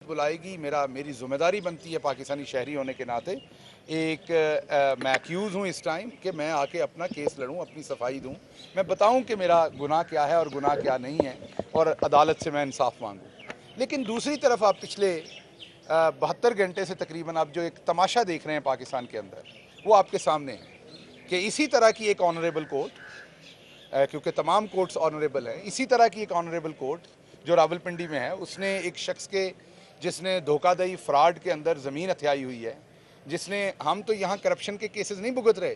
बुलाएगी। मेरी ज़िम्मेदारी बनती है पाकिस्तानी शहरी होने के नाते। मैं अक्यूज़ हूँ इस टाइम कि मैं आके अपना केस लड़ूँ, अपनी सफाई दूँ, मैं बताऊँ कि मेरा गुनाह क्या है और गुनाह क्या नहीं है, और अदालत से मैं इंसाफ मांगूँ। लेकिन दूसरी तरफ आप पिछले 72 घंटे से तकरीबन आप जो एक तमाशा देख रहे हैं पाकिस्तान के अंदर, वो आपके सामने है कि इसी तरह की एक ऑनरेबल कोर्ट, क्योंकि तमाम कोर्ट्स ऑनरेबल हैं, इसी तरह की एक ऑनरेबल कोर्ट जो रावलपिंडी में है, उसने एक शख्स के, जिसने धोखाधड़ी फ्रॉड के अंदर ज़मीन हथियाई हुई है, जिसने, हम तो यहाँ करप्शन के केसेस नहीं भुगत रहे,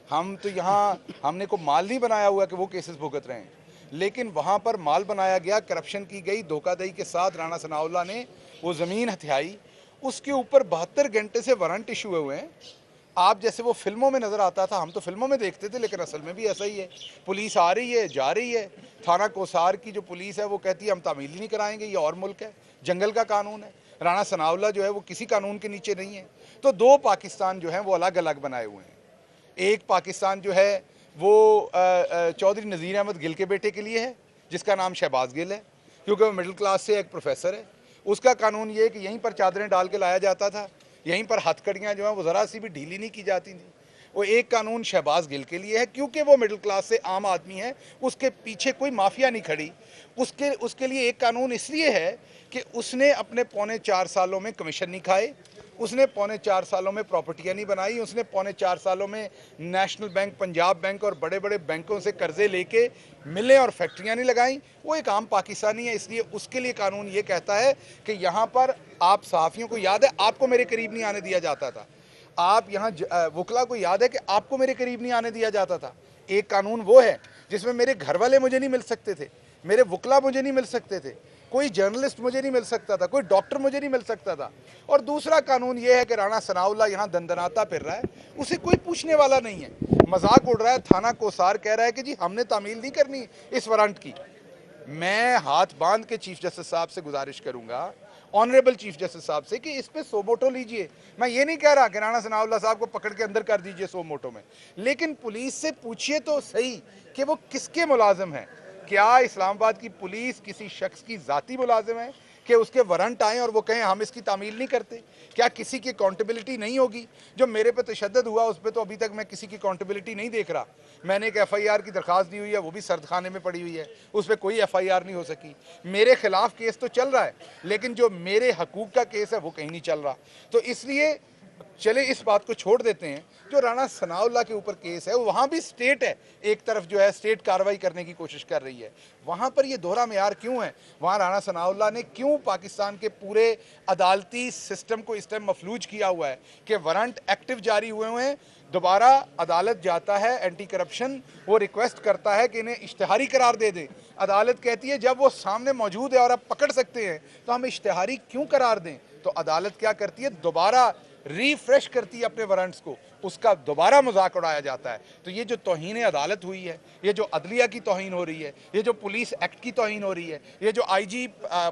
हम तो यहाँ हमने को माल नहीं बनाया हुआ कि वो केसेस भुगत रहे हैं, लेकिन वहाँ पर माल बनाया गया, करप्शन की गई, धोखाधड़ी के साथ राणा सनाउल्लाह ने वो ज़मीन हथियाई, उसके ऊपर 72 घंटे से वारंट इशू हुए हैं। आप जैसे वो फिल्मों में नज़र आता था, हम तो फिल्मों में देखते थे, लेकिन असल में भी ऐसा ही है। पुलिस आ रही है, जा रही है, थाना कोसार की जो पुलिस है वो कहती है हम तामील ही नहीं कराएंगे, ये और मुल्क है, जंगल का कानून है। राणा सनाउल्लाह जो है वो किसी कानून के नीचे नहीं है। तो दो पाकिस्तान जो है वो अलग अलग बनाए हुए हैं। एक पाकिस्तान जो है वो चौधरी नज़ीर अहमद गिल के बेटे के लिए है, जिसका नाम शहबाज गिल है, क्योंकि वो मिडिल क्लास से एक प्रोफेसर है। उसका कानून ये है कि यहीं पर चादरें डाल के लाया जाता था, यहीं पर हथकड़ियाँ जो हैं वो ज़रा सी भी ढीली नहीं की जाती थी। वो एक कानून शहबाज गिल के लिए है, क्योंकि वो मिडिल क्लास से आम आदमी है, उसके पीछे कोई माफिया नहीं खड़ी। उसके लिए एक कानून इसलिए है कि उसने अपने पौने 4 सालों में कमीशन नहीं खाए, उसने पौने 4 सालों में प्रॉपर्टियां नहीं बनाई, उसने पौने 4 सालों में नेशनल बैंक, पंजाब बैंक और बड़े बड़े बैंकों से कर्जे लेके मिलें और फैक्ट्रियां नहीं लगाई। वो एक आम पाकिस्तानी है, इसलिए उसके लिए कानून ये कहता है कि यहाँ पर, आप सहाफ़ियों को याद है, आपको मेरे करीब नहीं आने दिया जाता था। आप यहाँ वकला को याद है कि आपको मेरे करीब नहीं आने दिया जाता था। एक कानून वो है जिसमें मेरे घर वाले मुझे नहीं मिल सकते थे, मेरे वकला मुझे नहीं मिल सकते थे, कोई जर्नलिस्ट मुझे नहीं मिल सकता था, कोई डॉक्टर मुझे नहीं मिल सकता था। और दूसरा कानून ये है कि राणा सनाउल्लाह यहाँ दंदनाता फिर रहा है, उसे कोई पूछने वाला नहीं है, मजाक उड़ रहा है। थाना कोसार कह रहा है कि जी हमने तामील नहीं करनी इस वारंट की। मैं हाथ बांध के चीफ जस्टिस साहब से गुजारिश करूंगा, ऑनरेबल चीफ जस्टिस साहब से, कि इस पे सो मोटो लीजिए। मैं ये नहीं कह रहा कि राणा सनाउल्लाह साहब को पकड़ के अंदर कर दीजिए सो मोटो में, लेकिन पुलिस से पूछिए तो सही कि वो किसके मुलाजिम हैं। क्या इस्लामाबाद की पुलिस किसी शख्स की ज़ाती मुलाजिम है कि उसके वारंट आएँ और वो कहें हम इसकी तामील नहीं करते? क्या किसी की अकाउंटेबिलिटी नहीं होगी? जो मेरे पे तशद्दुद हुआ उस पर तो अभी तक मैं किसी की अकाउंटेबिलिटी नहीं देख रहा। मैंने एक FIR की दरख्वास्त दी हुई है, वो भी सर्द खाने में पड़ी हुई है, उस पर कोई FIR नहीं हो सकी। मेरे खिलाफ केस तो चल रहा है, लेकिन जो मेरे हकूक़ का केस है वो कहीं नहीं चल रहा। तो इसलिए चले इस बात को छोड़ देते हैं। जो राणा सनाउल्लाह के ऊपर केस है, वहाँ भी स्टेट है, एक तरफ जो है स्टेट कार्रवाई करने की कोशिश कर रही है, वहाँ पर ये दोहरा मेयार क्यों है? वहाँ राणा सनाउल्लाह ने क्यों पाकिस्तान के पूरे अदालती सिस्टम को इस टाइम मफलूज किया हुआ है कि वारंट एक्टिव जारी हुए हुए हैं, दोबारा अदालत जाता है, एंटी करप्शन, वो रिक्वेस्ट करता है कि इन्हें इश्तिहारी करार दे दें। अदालत कहती है जब वो सामने मौजूद है और आप पकड़ सकते हैं तो हम इश्तिहारी क्यों करार दें? तो अदालत क्या करती है, दोबारा रिफ्रेश करती है अपने वारंट्स को, उसका दोबारा मजाक उड़ाया जाता है। तो ये जो तौहीन अदालत हुई है, ये जो अदलिया की तौहीन हो रही है, ये जो पुलिस एक्ट की तौहीन हो रही है, ये जो IG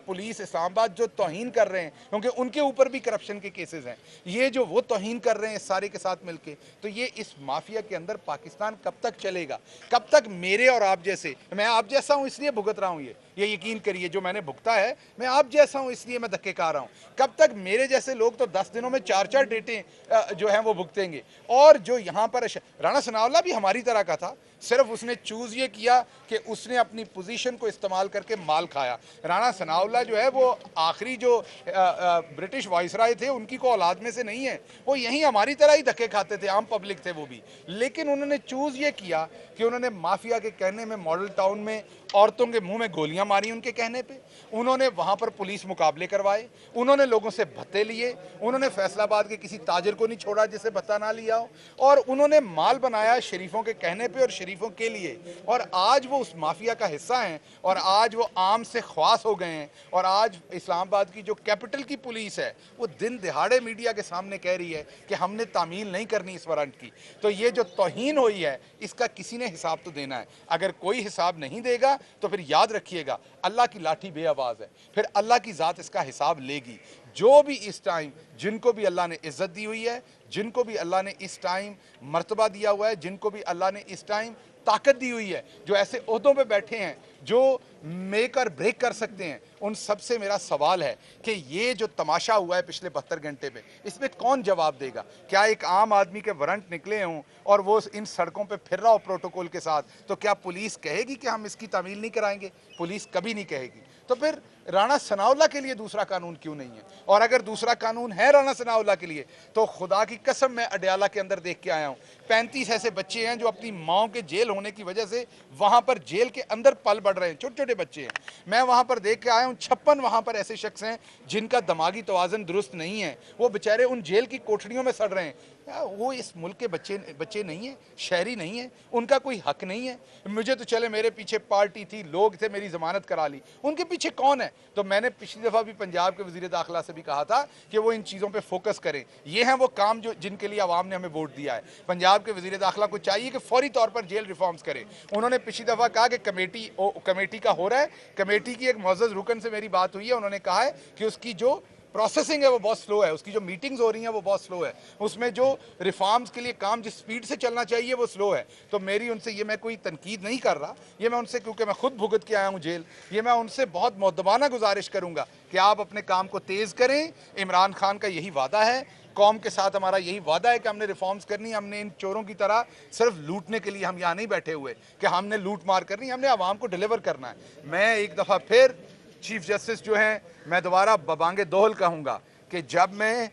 पुलिस इस्लामाबाद जो तौहीन कर रहे हैं, क्योंकि उनके ऊपर भी करप्शन के केसेस हैं, ये जो वो तौहीन कर रहे हैं सारे के साथ मिलके, तो ये इस माफिया के अंदर पाकिस्तान कब तक चलेगा? कब तक मेरे और आप जैसे, मैं आप जैसा हूँ इसलिए भुगत रहा हूँ, ये यकीन करिए, जो मैंने भुगता है, मैं आप जैसा हूँ इसलिए मैं धक्के खा रहा हूँ। कब तक मेरे जैसे लोग तो 10 दिनों में 4-4 डेटें जो हैं वो भुगतेंगे? और जो यहाँ पर राणा सनाउल्लाह भी हमारी तरह का था, सिर्फ उसने चूज़ ये किया कि उसने अपनी पोजीशन को इस्तेमाल करके माल खाया। राणा सनाउल्लाह जो है वो आखिरी जो ब्रिटिश वाइसराय थे उनकी को औलाद में से नहीं है, वो यहीं हमारी तरह ही धक्के खाते थे, आम पब्लिक थे वो भी, लेकिन उन्होंने चूज़ ये किया कि उन्होंने माफिया के कहने में मॉडल टाउन में औरतों के मुंह में गोलियां मारी, उनके कहने पे उन्होंने वहां पर पुलिस मुकाबले करवाए, उन्होंने लोगों से भत्ते लिए, उन्होंने फैसलाबाद के किसी ताजिर को नहीं छोड़ा जिसे भत्ता ना लिया हो, और उन्होंने माल बनाया शरीफों के कहने पे और शरीफों के लिए। और आज वो उस माफिया का हिस्सा हैं, और आज वो आम से ख्वास हो गए हैं, और आज इस्लामाबाद की जो कैपिटल की पुलिस है वो दिन दिहाड़े मीडिया के सामने कह रही है कि हमने तामील नहीं करनी इस वारंट की। तो ये जो तौहीन हुई है इसका किसी ने हिसाब तो देना है। अगर कोई हिसाब नहीं देगा तो फिर याद रखिएगा, अल्लाह की लाठी बेआवाज़ है, फिर अल्लाह की ज़ात इसका हिसाब लेगी। जो भी इस टाइम, जिनको भी अल्लाह ने इज़्ज़त दी हुई है, जिनको भी अल्लाह ने इस टाइम मर्तबा दिया हुआ है, जिनको भी अल्लाह ने इस टाइम ताकत दी हुई है, जो ऐसे ओहदों पे बैठे हैं, जो मेक और ब्रेक कर सकते हैं, उन सब से मेरा सवाल है कि ये जो तमाशा हुआ है पिछले 72 घंटे में, इसमें कौन जवाब देगा? क्या एक आम आदमी के वारंट निकले हों और वो इन सड़कों पे फिर रहा हो प्रोटोकॉल के साथ, तो क्या पुलिस कहेगी कि हम इसकी तामील नहीं कराएंगे? पुलिस कभी नहीं कहेगी। तो फिर राणा सनाउल्लाह के लिए दूसरा कानून क्यों नहीं है? और अगर दूसरा कानून है राणा सनाउल्लाह के लिए, तो खुदा की कसम मैं अडयाला के अंदर देख के आया हूँ, 35 ऐसे बच्चे हैं जो अपनी माओ के जेल होने की वजह से वहां पर जेल के अंदर पल बढ़ रहे हैं, छोटे छोटे बच्चे हैं। मैं वहां पर देख के आया हूँ, 56 वहां पर ऐसे शख्स हैं जिनका दिमागी तवाज़न दुरुस्त नहीं है, वो बेचारे उन जेल की कोठरियों में सड़ रहे हैं। वो इस मुल्क के बच्चे नहीं है, शहरी नहीं है, उनका कोई हक नहीं है। मुझे तो चले मेरे पीछे पार्टी थी, लोग थे, मेरी जमानत करा ली, उनके पीछे कौन है? तो मैंने पिछली दफ़ा भी पंजाब के वज़ीर दाखिला से भी कहा था कि वो इन चीज़ों पे फोकस करें। ये हैं वो काम जो जिनके लिए आवाम ने हमें वोट दिया है। पंजाब के वज़ीर दाखिला को चाहिए कि फौरी तौर पर जेल रिफॉर्म्स करें। उन्होंने पिछली दफ़ा कहा कि कमेटी का हो रहा है, कमेटी की एक मुअज़्ज़ज़ रुकन से मेरी बात हुई है, उन्होंने कहा है कि उसकी जो प्रोसेसिंग है वो बहुत स्लो है, उसकी जो मीटिंग्स हो रही हैं वो बहुत स्लो है, उसमें जो रिफॉर्म्स के लिए काम जिस स्पीड से चलना चाहिए वो स्लो है। तो मेरी उनसे, ये मैं कोई तनकीद नहीं कर रहा, ये मैं उनसे, क्योंकि मैं खुद भुगत के आया हूँ जेल, ये मैं उनसे बहुत मुअद्दबाना गुजारिश करूँगा कि आप अपने काम को तेज़ करें। इमरान खान का यही वादा है, कौम के साथ हमारा यही वादा है कि हमने रिफॉर्म्स करनी है। हमने इन चोरों की तरह सिर्फ लूटने के लिए हम यहाँ नहीं बैठे हुए कि हमने लूट मार करनी, हमने आवाम को डिलीवर करना है। मैं एक दफ़ा फिर चीफ जस्टिस जो हैं, मैं दोबारा बबांगे दोहल कहूँगा कि जब मैं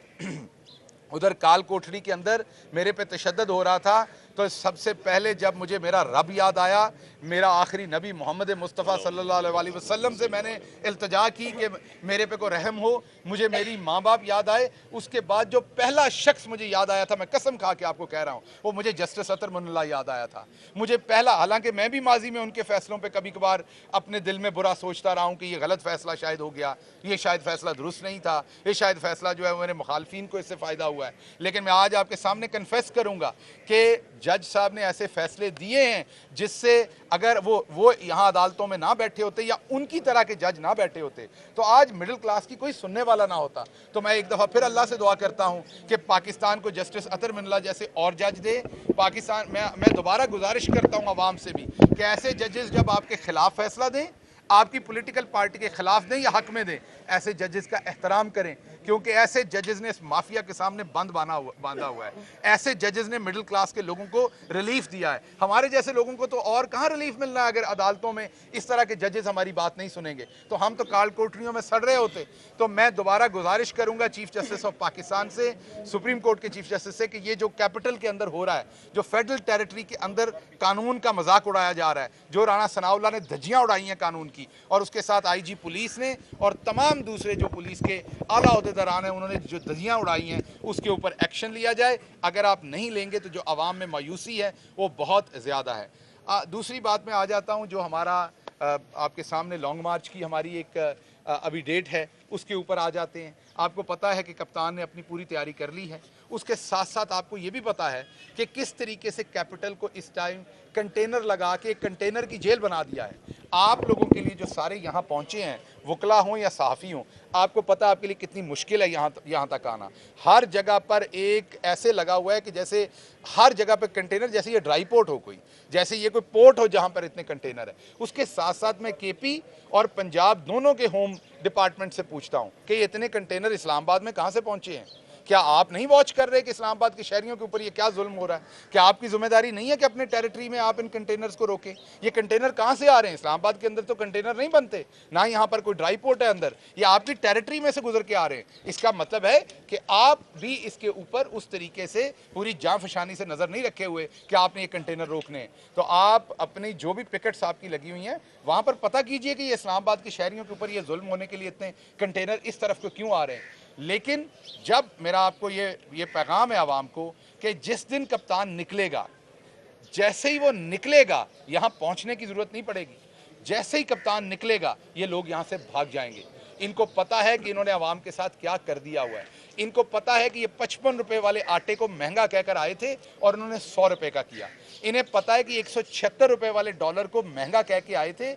उधर काल कोठरी के अंदर मेरे पे तशद्दुद हो रहा था, तो सबसे पहले जब मुझे मेरा रब याद आया, मेरा आखिरी नबी मोहम्मद मुस्तफ़ा सल्लल्लाहु अलैहि वसल्लम से मैंने इल्तिजा की कि मेरे पे को रहम हो, मुझे मेरी माँ बाप याद आए। उसके बाद जो पहला शख्स मुझे याद आया था, मैं कसम खा के आपको कह रहा हूँ, वो मुझे जस्टिस अतर मुनल्ला याद आया था। मुझे पहला, हालांकि मैं भी माजी में उनके फ़ैसलों पर कभी कभार अपने दिल में बुरा सोचता रहा हूँ कि ये गलत फ़ैसला शायद हो गया, ये शायद फ़ैसला दुरुस्त नहीं था, ये शायद फ़ैसला जो है मेरे मुखालफिन को इससे फ़ायदा हुआ है। लेकिन मैं आज आपके सामने कन्फेस करूँगा कि जज साहब ने ऐसे फैसले दिए हैं जिससे अगर वो यहाँ अदालतों में ना बैठे होते या उनकी तरह के जज ना बैठे होते, तो आज मिडिल क्लास की कोई सुनने वाला ना होता। तो मैं एक दफ़ा फिर अल्लाह से दुआ करता हूँ कि पाकिस्तान को जस्टिस अतर मुनल्ला जैसे और जज दे। पाकिस्तान मैं दोबारा गुजारिश करता हूँ आवाम से भी कि ऐसे जजेस जब आपके खिलाफ फैसला दें, आपकी पॉलिटिकल पार्टी के खिलाफ दें या हक में दें, ऐसे जजेस का एहतराम करें, क्योंकि ऐसे जजेस ने इस माफिया के सामने बांधा हुआ है। ऐसे जजेस ने मिडिल क्लास के लोगों को रिलीफ दिया है। हमारे जैसे लोगों को तो और कहाँ रिलीफ मिलना है अगर अदालतों में इस तरह के जजेस हमारी बात नहीं सुनेंगे, तो हम तो काल कोठरियों में सड़ रहे होते। तो मैं दोबारा गुजारिश करूंगा चीफ जस्टिस ऑफ पाकिस्तान से, सुप्रीम कोर्ट के चीफ जस्टिस से, कि ये जो कैपिटल के अंदर हो रहा है, जो फेडरल टेरिटरी के अंदर कानून का मजाक उड़ाया जा रहा है, जो राणा सनाउल्लाह ने धज्जियां उड़ाई हैं कानून की, और उसके साथ आईजी पुलिस ने और तमाम दूसरे जो पुलिस के आला अहदेदारान हैं उन्होंने जो धज्जियां उड़ाई हैं, उसके ऊपर एक्शन लिया जाए। अगर आप नहीं लेंगे तो जो आवाम में मायूसी है वो बहुत ज़्यादा है। दूसरी बात में आ जाता हूं, जो हमारा आपके सामने लॉन्ग मार्च की हमारी एक अभी डेट है, उसके ऊपर आ जाते हैं। आपको पता है कि कप्तान ने अपनी पूरी तैयारी कर ली है। उसके साथ साथ आपको ये भी पता है कि किस तरीके से कैपिटल को इस टाइम कंटेनर लगा के कंटेनर की जेल बना दिया है। आप लोगों के लिए जो सारे यहाँ पहुँचे हैं, वकला हों या सहाफ़ी हों, आपको पता है आपके लिए कितनी मुश्किल है यहाँ तक आना। हर जगह पर एक ऐसे लगा हुआ है कि जैसे हर जगह पर कंटेनर, जैसे ये ड्राई पोर्ट हो कोई, जैसे ये कोई पोर्ट हो जहाँ पर इतने कंटेनर है। उसके साथ साथ मैं केपी और पंजाब दोनों के होम डिपार्टमेंट से पूछता हूँ कि ये इतने कंटेनर इस्लामाबाद में कहाँ से पहुँचे हैं? क्या आप नहीं वॉच कर रहे कि इस्लामाबाद के शहरियों के ऊपर ये क्या जुल्म हो रहा है? क्या आपकी जिम्मेदारी नहीं है कि अपने टेरिटरी में आप इन कंटेनर्स को रोकें? ये कंटेनर कहाँ से आ रहे हैं? इस्लामाबाद के अंदर तो कंटेनर नहीं बनते, ना यहाँ पर कोई ड्राई पोर्ट है अंदर, ये आपकी टेरिटरी में से गुजर के आ रहे हैं। इसका मतलब है कि आप भी इसके ऊपर उस तरीके से पूरी जांफशानी से नज़र नहीं रखे हुए कि आपने ये कंटेनर रोकने हैं। तो आप अपनी जो भी पिकेट्स आपकी लगी हुई हैं वहाँ पर पता कीजिए कि ये इस्लामाबाद के शहरियों के ऊपर ये जुल्म होने के लिए इतने कंटेनर इस तरफ को क्यों आ रहे हैं। लेकिन जब मेरा आपको ये पैगाम है आवाम को कि जिस दिन कप्तान निकलेगा, जैसे ही वो निकलेगा यहाँ पहुँचने की ज़रूरत नहीं पड़ेगी। जैसे ही कप्तान निकलेगा ये लोग यहाँ से भाग जाएंगे। इनको पता है कि इन्होंने आवाम के साथ क्या कर दिया हुआ है। इनको पता है कि ये 55 रुपए वाले आटे को महंगा कहकर आए थे और उन्होंने 100 रुपए का किया। इन्हें पता है कि 176 रुपए वाले डॉलर को महंगा कह के आए थे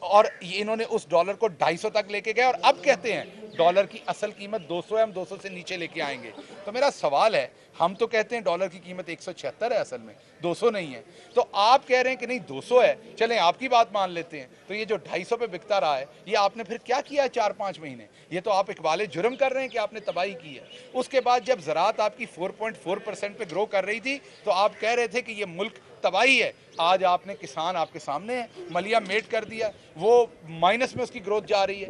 और इन्होंने उस डॉलर को 250 तक लेके गए और अब कहते हैं डॉलर की असल कीमत 200 है, हम 200 से नीचे लेके आएंगे। तो मेरा सवाल है, हम तो कहते हैं डॉलर की कीमत 176 है, असल में 200 नहीं है, तो आप कह रहे हैं कि नहीं 200 है, चलें आपकी बात मान लेते हैं। तो ये जो 250 पे बिकता रहा है, ये आपने फिर क्या किया है 4-5 महीने? ये तो आप इकबाले जुर्म कर रहे हैं कि आपने तबाही की है। उसके बाद जब ज़राअत आपकी 4.4% पे ग्रो कर रही थी तो आप कह रहे थे कि ये मुल्क तबाही है। आज आपने किसान आपके सामने है, मलिया मेट कर दिया, वो माइनस में उसकी ग्रोथ जा रही है।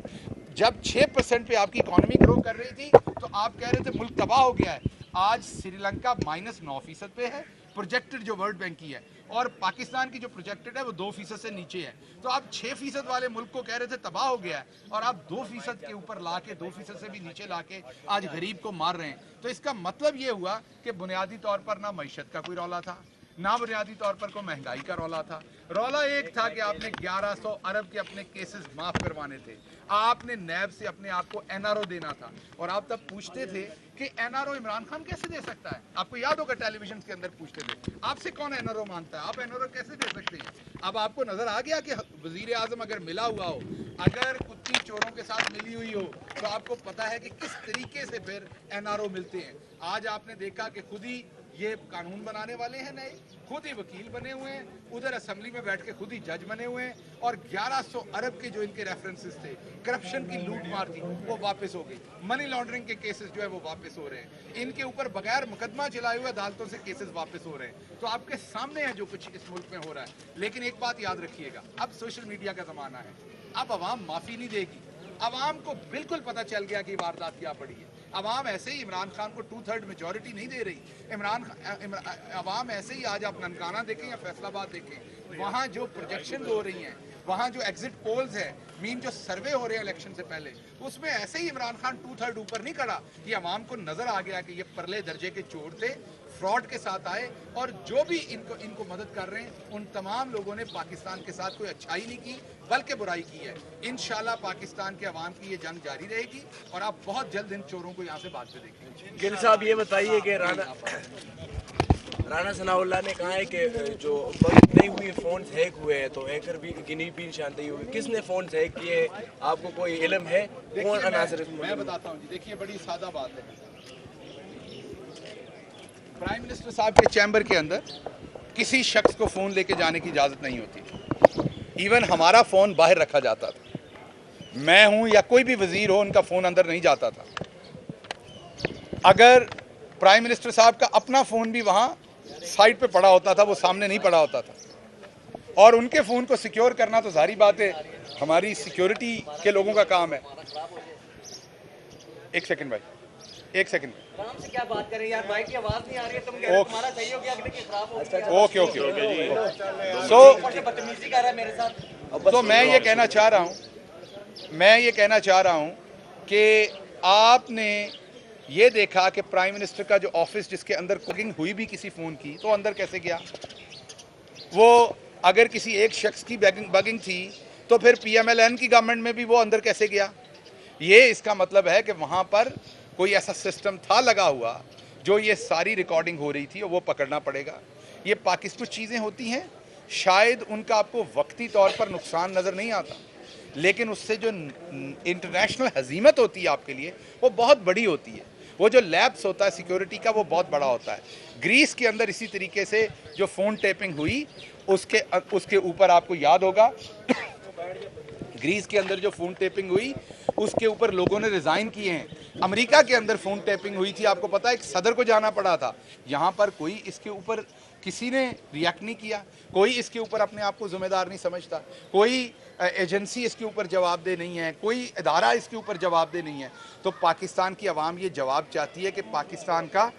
जब 6% पे आपकी इकोनॉमी ग्रो कर रही थी तो आप कह रहे थे मुल्क तबाह हो गया है। आज श्रीलंका -9% पे है, प्रोजेक्टेड जो वर्ल्ड बैंक की है, और पाकिस्तान की जो प्रोजेक्टेड है वो 2% से नीचे है। तो आप 6% वाले मुल्क को कह रहे थे तबाह हो गया है और आप 2% के ऊपर ला के 2% से भी नीचे ला के आज गरीब को मार रहे हैं। तो इसका मतलब ये हुआ कि बुनियादी तौर पर ना मईशत का कोई रौला था, ना बुनियादी तौर पर कोई महंगाई का रौला था। रौला एक था कि आपने 1100 अरब के अपने केसेस माफ करवाने थे, आपने नैब से अपने आप को एनआरओ देना था, और आप तब पूछते थे कि एनआरओ इमरान खान कैसे दे सकता है। आपको याद होगा टेलीविजन के अंदर पूछते थे, आपसे कौन एनआरओ मानता है, आप एनआरओ कैसे दे सकते हैं। अब आपको नजर आ गया कि वजीर आजम अगर मिला हुआ हो, अगर कुत्ती चोरों के साथ मिली हुई हो, तो आपको पता है कि किस तरीके से फिर एनआरओ मिलते हैं। आज आपने देखा कि खुद ही ये कानून बनाने वाले हैं नए, खुद ही वकील बने हुए हैं, उधर असेंबली में बैठ के खुद ही जज बने हुए हैं, और 1100 अरब के जो इनके रेफरेंसेस थे, करप्शन की लूट मार थी, वो वापस हो गई। मनी लॉन्ड्रिंग के केसेस जो है वो वापस हो रहे हैं, इनके ऊपर बगैर मुकदमा चलाए हुए अदालतों से केसेस वापस हो रहे हैं। तो आपके सामने है जो कुछ इस मुल्क में हो रहा है। लेकिन एक बात याद रखिएगा, अब सोशल मीडिया का जमाना है, अब अवाम माफी नहीं देगी। अवाम को बिल्कुल पता चल गया कि वारदात क्या पड़ी है। अवाम ऐसे ही इमरान खान को 2/3 मेजॉरिटी नहीं दे रही। अवाम ऐसे ही, आज आप ननकाना देखें या फैसलाबाद देखें, वहाँ जो प्रोजेक्शन हो रही हैं, वहाँ जो एग्जिट पोल्स है, मीन जो सर्वे हो रहे हैं इलेक्शन से पहले, उसमें ऐसे ही इमरान खान 2/3 ऊपर नहीं खड़ा। ये अवाम को नजर आ गया कि ये परले दर्जे के चोर थे, फ्रॉड के साथ आए, और जो भी इनको मदद कर रहे हैं उन तमाम लोगों ने पाकिस्तान के साथ कोई अच्छाई नहीं की बल्कि बुराई की है। इंशाल्लाह पाकिस्तान के अवाम की ये जंग जारी रहेगी और आप बहुत जल्द इन चोरों को यहाँ से भागते देखेंगे। गिल साहब ये बताइए कि राणा सनाउल्लाह ने कहा है कि जो नहीं हुई फ़ोन हैक हुए हैं, तो हैकर भी गिनी भी निशानदेही हुई, किसने फ़ोन हैक किए, आपको कोई इल्म है? कौन अनासर? मैं बताता हूँ जी, देखिए बड़ी सादा बात है। प्राइम मिनिस्टर साहब के चैम्बर के अंदर किसी शख्स को फ़ोन लेके जाने की इजाज़त नहीं होती। इवन हमारा फ़ोन बाहर रखा जाता था, मैं हूँ या कोई भी वज़ीर हो, उनका फ़ोन अंदर नहीं जाता था। अगर प्राइम मिनिस्टर साहब का अपना फ़ोन भी वहाँ साइड पे पड़ा होता था, वो सामने नहीं पड़ा होता था। और उनके फ़ोन को सिक्योर करना तो जारी बात है हमारी सिक्योरिटी के लोगों का काम है। एक सेकंड भाई, एक सेकंड। आराम से क्या बात कर रहे हैं यार, माइक की आवाज नहीं आ रही है, तुम कह रहे हो तुम्हारा सही हो गया, अगले की खराब हो गई। ओके ओके बदतमीजी कर रहा है मेरे साथ। तो मैं ये कहना चाह रहा हूँ कि आपने ये देखा कि प्राइम मिनिस्टर का जो ऑफिस जिसके अंदर कुकिंग हुई भी किसी फ़ोन की, तो अंदर कैसे गया वो? अगर किसी एक शख्स की बगिंग थी तो फिर PMLN की गवर्नमेंट में भी वो अंदर कैसे गया? ये इसका मतलब है कि वहाँ पर कोई ऐसा सिस्टम था लगा हुआ जो ये सारी रिकॉर्डिंग हो रही थी, और वो पकड़ना पड़ेगा। ये पाकिस्तान कुछ चीज़ें होती हैं, शायद उनका आपको वक्ती तौर पर नुकसान नज़र नहीं आता, लेकिन उससे जो इंटरनेशनल हजीमत होती है आपके लिए, वो बहुत बड़ी होती है। वो जो लैप्स होता है सिक्योरिटी का, वो बहुत बड़ा होता है। ग्रीस के अंदर इसी तरीके से जो फ़ोन टैपिंग हुई, उसके ऊपर आपको याद होगा ग्रीस के अंदर जो फ़ोन टैपिंग हुई, उसके ऊपर लोगों ने रिज़ाइन किए हैं। अमेरिका के अंदर फ़ोन टैपिंग हुई थी, आपको पता है, एक सदर को जाना पड़ा था। यहाँ पर कोई इसके ऊपर किसी ने रिएक्ट नहीं किया, कोई इसके ऊपर अपने आप को ज़िम्मेदार नहीं समझता, कोई एजेंसी इसके ऊपर जवाबदेह नहीं है, कोई इदारा इसके ऊपर जवाबदेह नहीं है। तो पाकिस्तान की आवाम ये जवाब चाहती है कि पाकिस्तान का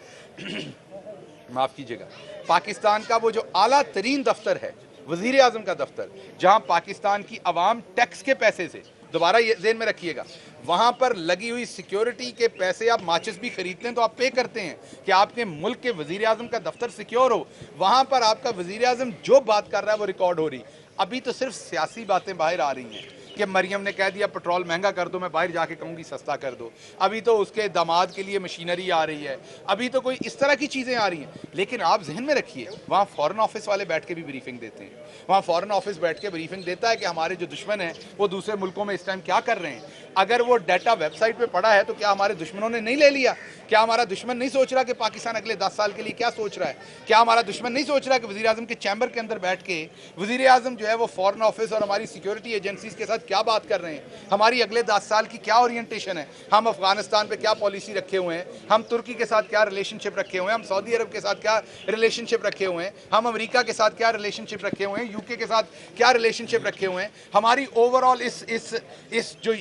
माफ़ कीजिएगा, पाकिस्तान का वो जो आला तरीन दफ्तर है, वज़ीर आज़म का दफ्तर, जहाँ पाकिस्तान की आवाम टैक्स के पैसे से, दोबारा ये ज़हन में रखिएगा, वहाँ पर लगी हुई सिक्योरिटी के पैसे, आप माचिस भी खरीदते हैं तो आप पे करते हैं कि आपके मुल्क के वज़ीर आज़म का दफ्तर सिक्योर हो। वहाँ पर आपका वज़ीर आज़म जो बात कर रहा है वो रिकॉर्ड हो रही। अभी तो सिर्फ सियासी बातें बाहर आ रही हैं, कि मरियम ने कह दिया पेट्रोल महंगा कर दो, मैं बाहर जाके कहूँगी सस्ता कर दो। अभी तो उसके दामाद के लिए मशीनरी आ रही है, अभी तो कोई इस तरह की चीज़ें आ रही हैं। लेकिन आप जहन में रखिए, वहाँ फॉरेन ऑफिस वाले बैठ के भी ब्रीफिंग देते हैं, वहाँ फॉरेन ऑफिस बैठ के ब्रीफिंग देता है कि हमारे जो दुश्मन हैं वो दूसरे मुल्कों में इस टाइम क्या कर रहे हैं। अगर वो डाटा वेबसाइट पे पड़ा है तो क्या हमारे दुश्मनों ने नहीं ले लिया? क्या हमारा दुश्मन नहीं सोच रहा कि पाकिस्तान अगले 10 साल के लिए क्या सोच रहा है? क्या हमारा दुश्मन नहीं सोच रहा कि वज़ीर आज़म के चैम्बर के अंदर बैठ के वज़ीर आज़म जो है वो फॉरेन ऑफिस और हमारी सिक्योरिटी एजेंसीज़ के साथ क्या बात कर रहे हैं, हमारी अगले 10 साल की क्या ओरिएंटेशन है, हम अफगानिस्तान पे क्या पॉलिसी रखे हुए हैं, हम तुर्की के साथ क्या रिलेशनशिप रखे हुए हैं, हम सऊदी अरब के साथ क्या रिलेशनशिप रखे हुए हैं, हम अमेरिका के साथ क्या रिलेशनशिप रखे हुए हैं, यूके के साथ क्या रिलेशनशिप रखे हुए हैं। हमारी ओवरऑल इस जो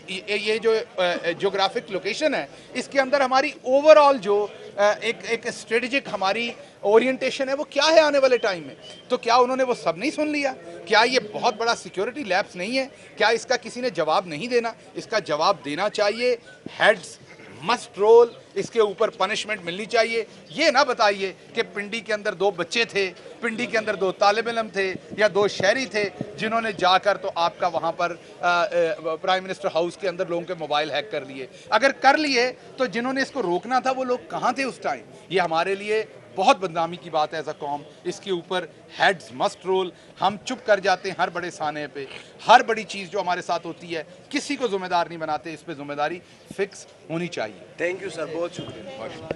ये जो ज्योग्राफिक लोकेशन है, इसके अंदर हमारी ओवरऑल जो एक स्ट्रेटेजिक हमारी ओरिएंटेशन है वो क्या है आने वाले टाइम में। तो क्या उन्होंने वो सब नहीं सुन लिया? क्या ये बहुत बड़ा सिक्योरिटी लैप्स नहीं है? क्या इसका किसी ने जवाब नहीं देना? इसका जवाब देना चाहिए। हेड्स मस्ट रोल, इसके ऊपर पनिशमेंट मिलनी चाहिए। ये ना बताइए कि पिंडी के अंदर 2 बच्चे थे, पिंडी के अंदर 2 तालिब इल्म थे या 2 शहरी थे जिन्होंने जाकर तो आपका वहाँ पर प्राइम मिनिस्टर हाउस के अंदर लोगों के मोबाइल हैक कर लिए। अगर कर लिए तो जिन्होंने इसको रोकना था वो लोग कहाँ थे उस टाइम? ये हमारे लिए बहुत बदनामी की बात है एज अ कौम। इसके ऊपर हेड्स मस्ट रोल। हम चुप कर जाते हैं हर बड़े साने पे, हर बड़ी चीज़ जो हमारे साथ होती है किसी को जिम्मेदार नहीं बनाते। इस पे जिम्मेदारी फिक्स होनी चाहिए। थैंक यू सर, बहुत शुक्रिया।